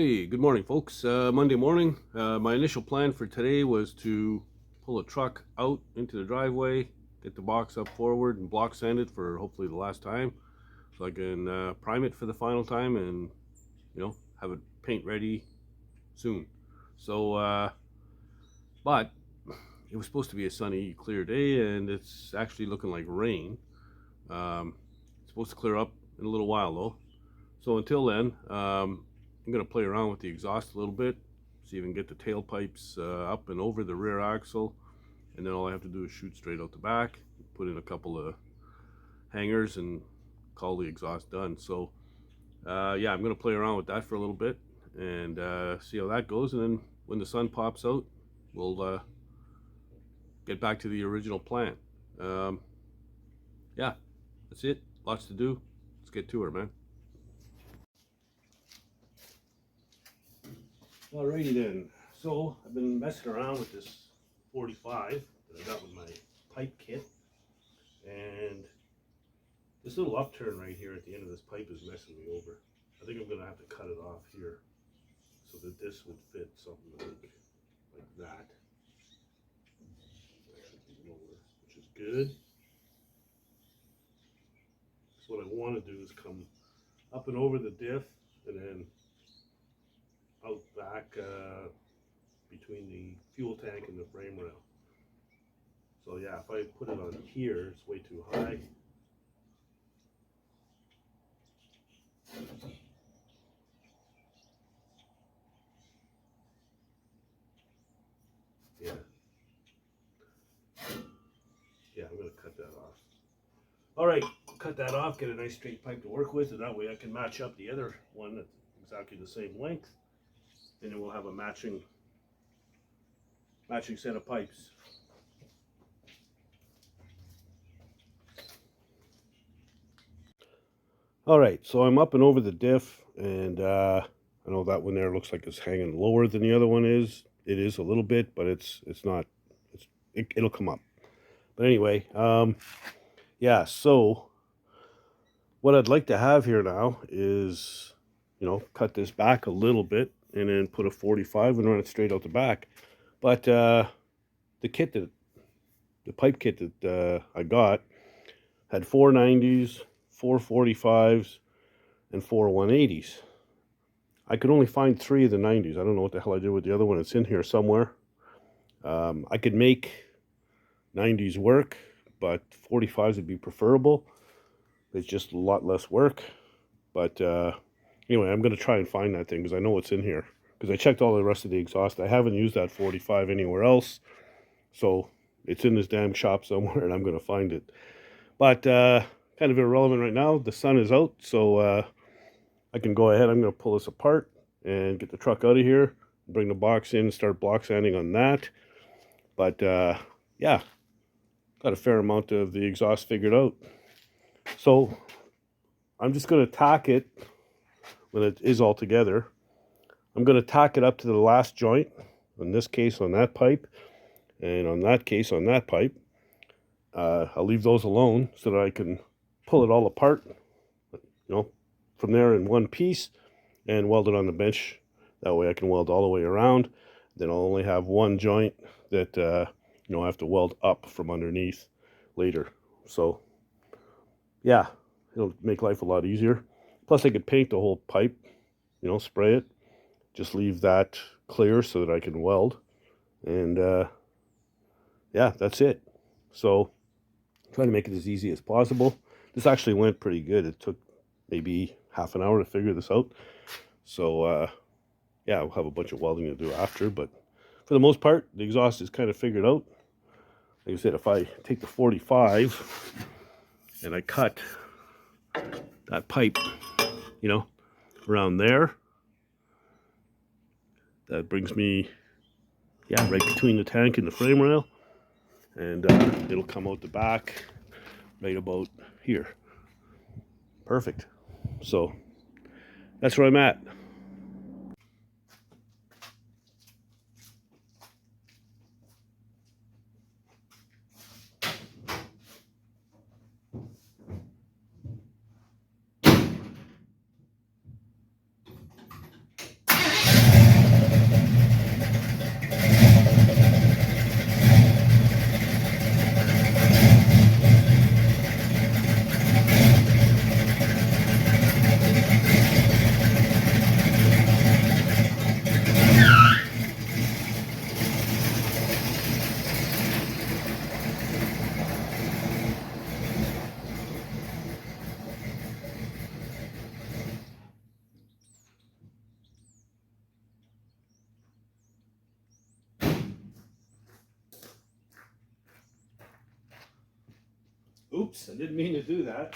Hey, good morning, folks. Monday morning. My initial plan for today was to pull a truck out into the driveway, get the box up forward and block sand it for hopefully the last time, so I can prime it for the final time and, have it paint ready soon. So, but it was supposed to be a sunny, clear day, and it's actually looking like rain. It's supposed to clear up in a little while though. So until then, I'm going to play around with the exhaust a little bit, see if we can get the tailpipes up and over the rear axle, and then all I have to do is shoot straight out the back, put in a couple of hangers, and call the exhaust done. So yeah, I'm going to play around with that for a little bit and see how that goes, and then when the sun pops out, we'll get back to the original plan. Yeah, that's it. Lots to do. Let's get to her, man. Alrighty then, so I've been messing around with this 45 that I got with my pipe kit, and this little upturn right here at the end of this pipe is messing me over. I think I'm going to have to cut it off here so that this would fit something like that. Actually be lower, which is good. So what I want to do is come up and over the diff and then out back between the fuel tank and the frame rail. So yeah, if I put it on here, it's way too high. Yeah, I'm going to cut that off. All right, cut that off, get a nice straight pipe to work with, and that way I can match up the other one that's exactly the same length, and then we'll have a matching set of pipes. All right, so I'm up and over the diff, and I know that one there looks like it's hanging lower than the other one is. It is a little bit, but it's not. It'll come up. But anyway, yeah. So what I'd like to have here now is, cut this back a little bit and then put a 45 and run it straight out the back. But the pipe kit that I got had 4 90s, 4 45s, and 4 180s. I could only find 3 of the 90s. I don't know what the hell I did with the other one. It's in here somewhere. I could make 90s work, but 45s would be preferable. It's just a lot less work. But anyway, I'm going to try and find that thing because I know it's in here. Because I checked all the rest of the exhaust. I haven't used that 45 anywhere else. So it's in this damn shop somewhere and I'm going to find it. But kind of irrelevant right now. The sun is out, so I can go ahead. I'm going to pull this apart and get the truck out of here. Bring the box in and start block sanding on that. But yeah, got a fair amount of the exhaust figured out. So I'm just going to tack it when it is all together. I'm going to tack it up to the last joint, in this case on that pipe, and on that case on that pipe. I'll leave those alone so that I can pull it all apart, from there in one piece and weld it on the bench. That way I can weld all the way around. Then I'll only have one joint that, I have to weld up from underneath later. So yeah, it'll make life a lot easier. Plus I could paint the whole pipe, spray it. Just leave that clear so that I can weld. And yeah, that's it. So trying to make it as easy as possible. This actually went pretty good. It took maybe half an hour to figure this out. So yeah, we'll have a bunch of welding to do after, but for the most part, the exhaust is kind of figured out. Like I said, if I take the 45 and I cut that pipe, around there, that brings me, right between the tank and the frame rail, and it'll come out the back right about here. Perfect. So that's where I'm at. Oops, I didn't mean to do that.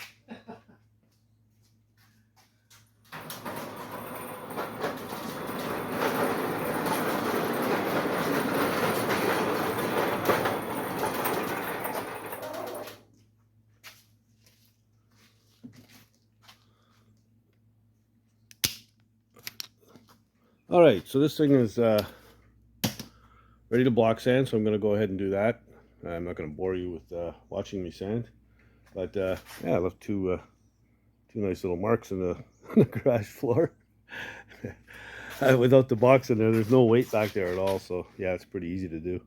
All right, so this thing is ready to block sand, so I'm going to go ahead and do that. I'm not going to bore you with watching me sand, but yeah, I left two nice little marks in the, on the garage floor. Without the box in there, there's no weight back there at all, so yeah, it's pretty easy to do.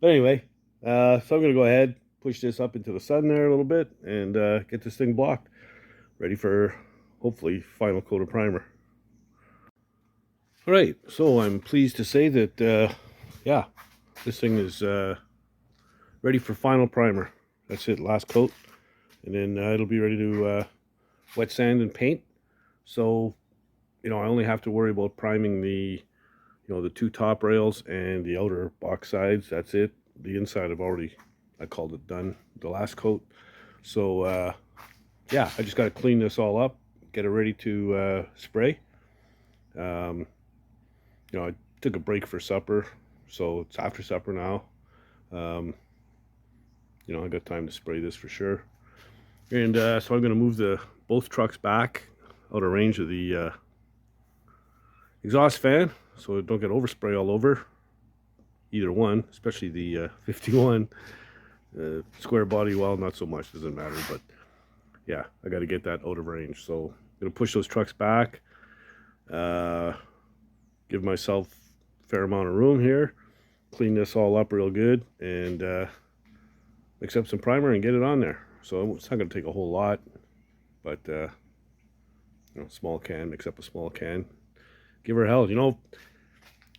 But anyway, so I'm going to go ahead, push this up into the sun there a little bit, and get this thing blocked, ready for hopefully final coat of primer. All right, so I'm pleased to say that, yeah, this thing is ready for final primer. That's it, last coat, and then it'll be ready to wet sand and paint. So, you know, I only have to worry about priming the, you know, the two top rails and the outer box sides. That's it. The inside I've already, I called it done, the last coat. So, yeah, I just got to clean this all up, get it ready to spray. You know, I took a break for supper, so it's after supper now. You know, I got time to spray this for sure. And so I'm going to move both trucks back out of range of the exhaust fan, so it don't get overspray all over either one, especially the 51 square body. Well, not so much, doesn't matter, but yeah, I got to get that out of range. So I'm going to push those trucks back, give myself a fair amount of room here, clean this all up real good, and mix up some primer and get it on there. So it's not going to take a whole lot, but you know, small can, mix up a small can, give her hell. You know,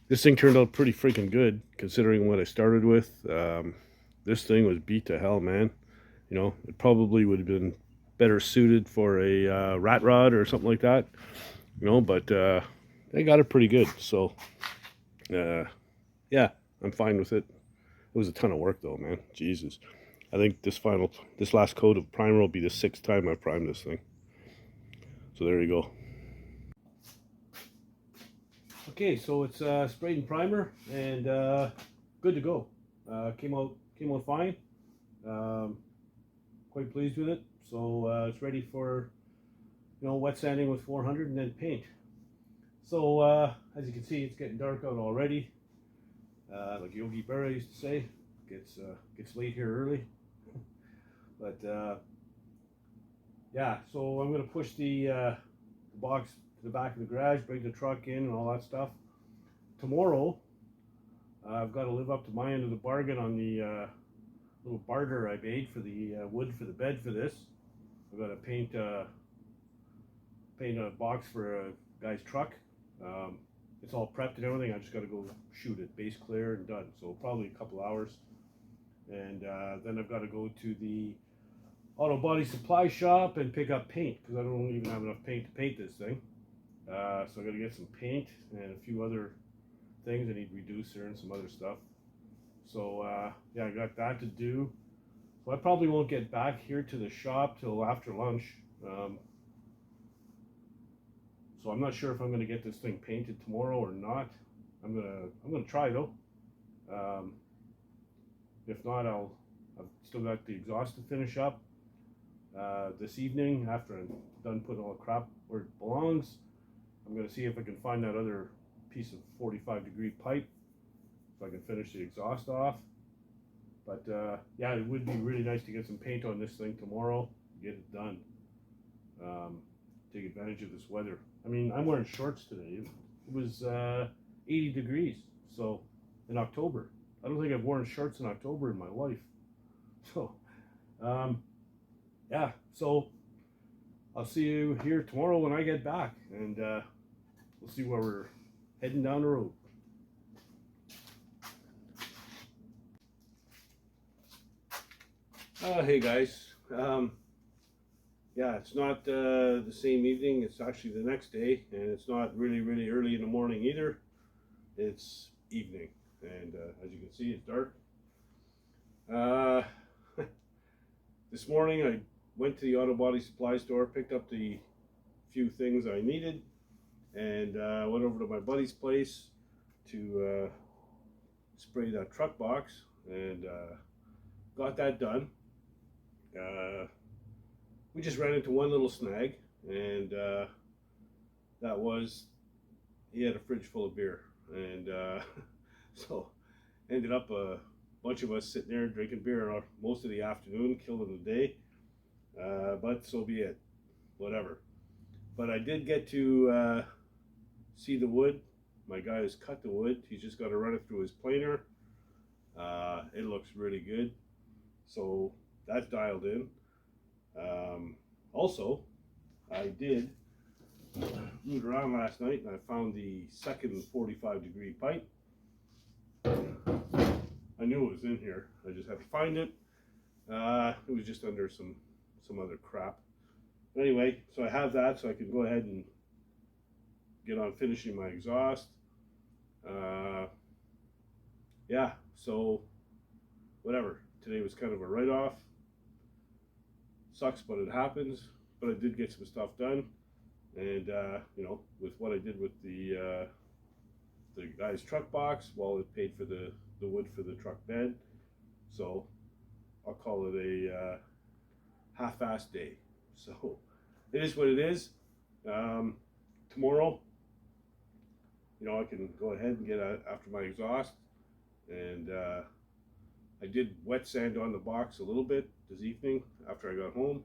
this thing turned out pretty freaking good considering what I started with. This thing was beat to hell, man. You know, it probably would have been better suited for a rat rod or something like that, you know, but they got it pretty good. So yeah, I'm fine with it. It was a ton of work though, man. Jesus. I think this last coat of primer will be the 6th time I've primed this thing. So there you go. Okay, so it's sprayed in primer and good to go. Came out fine. Quite pleased with it. So it's ready for, you know, wet sanding with 400 and then paint. So as you can see, it's getting dark out already. Like Yogi Berra used to say, gets late here early. But yeah, so I'm gonna push the box to the back of the garage, bring the truck in and all that stuff. Tomorrow, I've got to live up to my end of the bargain on the little barter I made for the wood for the bed for this. I've got to paint a box for a guy's truck. It's all prepped and everything. I just got to go shoot it, base clear and done. So probably a couple hours. And then I've got to go to the auto body supply shop and pick up paint because I don't even have enough paint to paint this thing. So I got to get some paint and a few other things. I need reducer and some other stuff. So yeah, I got that to do. So I probably won't get back here to the shop till after lunch. So I'm not sure if I'm going to get this thing painted tomorrow or not. I'm gonna try though. If not, I've still got the exhaust to finish up this evening after I'm done putting all the crap where it belongs. I'm gonna see if I can find that other piece of 45-degree pipe so I can finish the exhaust off. But yeah, it would be really nice to get some paint on this thing tomorrow, get it done. Take advantage of this weather. I mean, I'm wearing shorts today. It was 80 degrees, so in October. I don't think I've worn shorts in October in my life. So, yeah, so I'll see you here tomorrow when I get back, and we'll see where we're heading down the road. Hey guys, yeah, it's not the same evening, it's actually the next day, and it's not really early in the morning either. It's evening, and as you can see, it's dark. This morning I went to the auto body supply store, picked up the few things I needed, and went over to my buddy's place to spray that truck box, and got that done. We just ran into one little snag, and that was he had a fridge full of beer, and so ended up a bunch of us sitting there drinking beer most of the afternoon, killing the day. But so be it, whatever. But I did get to see the wood. My guy has cut the wood. He's just got to run it through his planer. It looks really good. So that's dialed in. Also, I did root around last night and I found the second 45-degree pipe. I knew it was in here. I just had to find it. It was just under some other crap. But anyway, so I have that, so I can go ahead and get on finishing my exhaust. Yeah, so whatever. Today was kind of a write-off. Sucks, but it happens. But I did get some stuff done, and you know, with what I did with the guy's truck box, well, it paid for the wood for the truck bed. So I'll call it a half-assed day. So it is what it is. Tomorrow, you know, I can go ahead and get after my exhaust, and I did wet sand on the box a little bit this evening after I got home.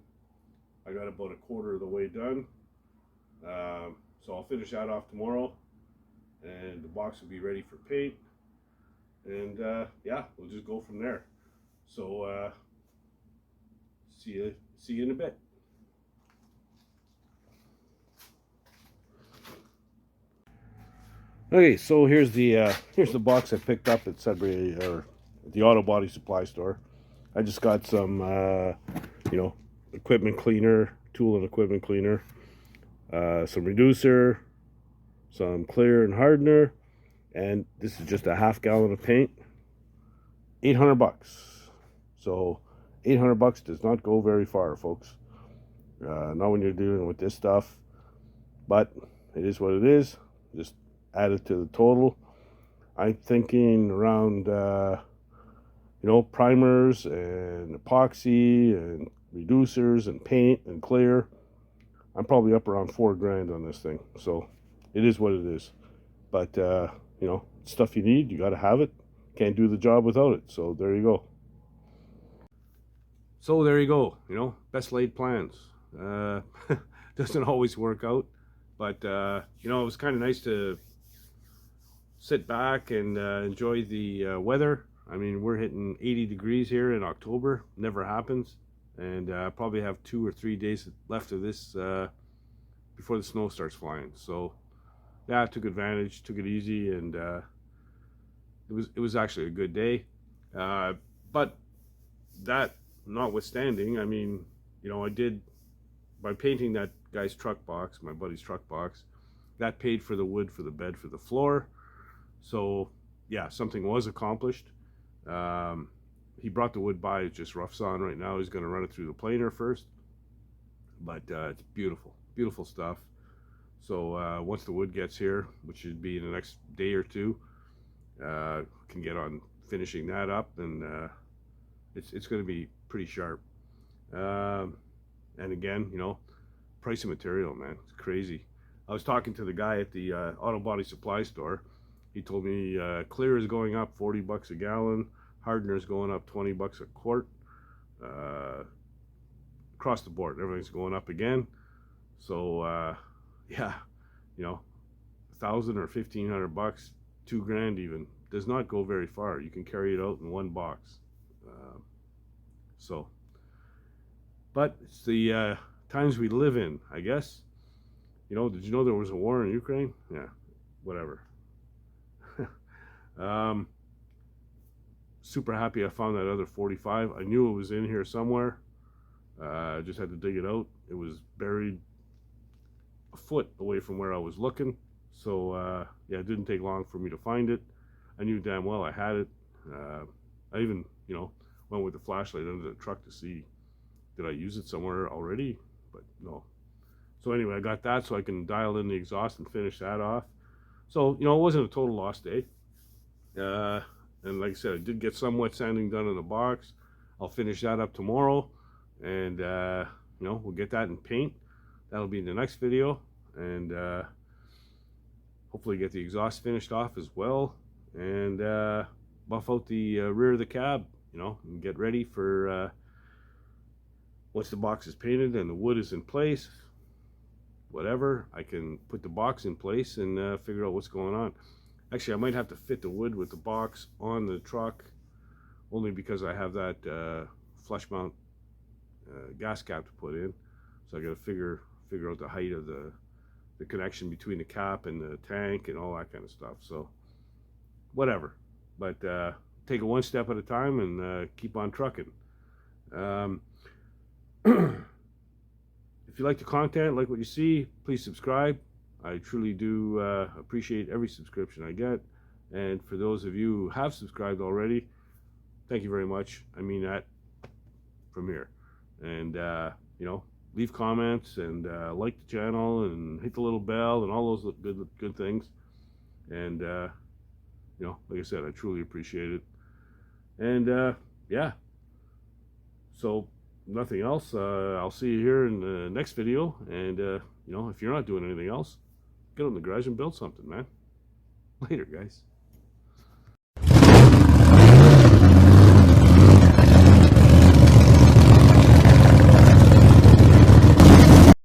I got about a quarter of the way done, so I'll finish that off tomorrow, and the box will be ready for paint, and yeah, we'll just go from there. So see you in a bit. Okay, so here's the box I picked up at Sudbury, or at the auto body supply store. I just got some you know, equipment cleaner, tool and equipment cleaner, some reducer, some clear and hardener, and this is just a half gallon of paint. 800 bucks. So 800 bucks does not go very far, folks. Not when you're dealing with this stuff, but it is what it is. Just add it to the total. I'm thinking around you know, primers and epoxy and reducers and paint and clear. I'm probably up around $4 grand on this thing. So it is what it is. But you know, stuff you need, you got to have it. Can't do the job without it. So there you go. So there you go. You know, best laid plans. Doesn't always work out, but you know, it was kind of nice to sit back and enjoy the weather. I mean, we're hitting 80 degrees here in October. Never happens. And probably have 2 or 3 days left of this before the snow starts flying. So yeah, I took advantage, took it easy, and it was actually a good day. But that notwithstanding, I mean, you know, I did, by painting that guy's truck box, my buddy's truck box, that paid for the wood for the bed for the floor. So yeah, something was accomplished. He brought the wood by. It's just rough sawing right now. He's going to run it through the planer first, but it's beautiful stuff. So once the wood gets here, which should be in the next day or two, can get on finishing that up, and it's going to be pretty sharp. And again, you know, price of material, man, it's crazy. I was talking to the guy at the auto body supply store. He told me clear is going up 40 bucks a gallon, hardener is going up 20 bucks a quart. Across the board, everything's going up again. So yeah, you know, 1,000 or 1,500 bucks, 2 grand even, does not go very far. You can carry it out in one box. So, but it's the times we live in, I guess. You know, did you know there was a war in Ukraine? Yeah, whatever. Super happy I found that other 45. I knew it was in here somewhere. I just had to dig it out. It was buried a foot away from where I was looking. So yeah, it didn't take long for me to find it. I knew damn well I had it. I even, you know, went with the flashlight under the truck to see. Did I use it somewhere already? But no. So anyway, I got that so I can dial in the exhaust and finish that off. So, you know, it wasn't a total lost day. Uh, and like I said, I did get some wet sanding done in the box. I'll finish that up tomorrow. And, you know, we'll get that in paint. That'll be in the next video. And hopefully get the exhaust finished off as well. And buff out the rear of the cab, you know, and get ready for once the box is painted and the wood is in place, whatever, I can put the box in place and figure out what's going on. Actually, I might have to fit the wood with the box on the truck, only because I have that flush mount gas cap to put in. So I got to figure out the height of the connection between the cap and the tank and all that kind of stuff. So whatever, but take it one step at a time and keep on trucking. If you like the content, like what you see, please subscribe. I truly do appreciate every subscription I get. And for those of you who have subscribed already, thank you very much. I mean that from here. And, you know, leave comments and like the channel and hit the little bell and all those good things. And, you know, like I said, I truly appreciate it. And, yeah. So, nothing else. I'll see you here in the next video. And, you know, if you're not doing anything else, get out in the garage and build something, man. Later, guys.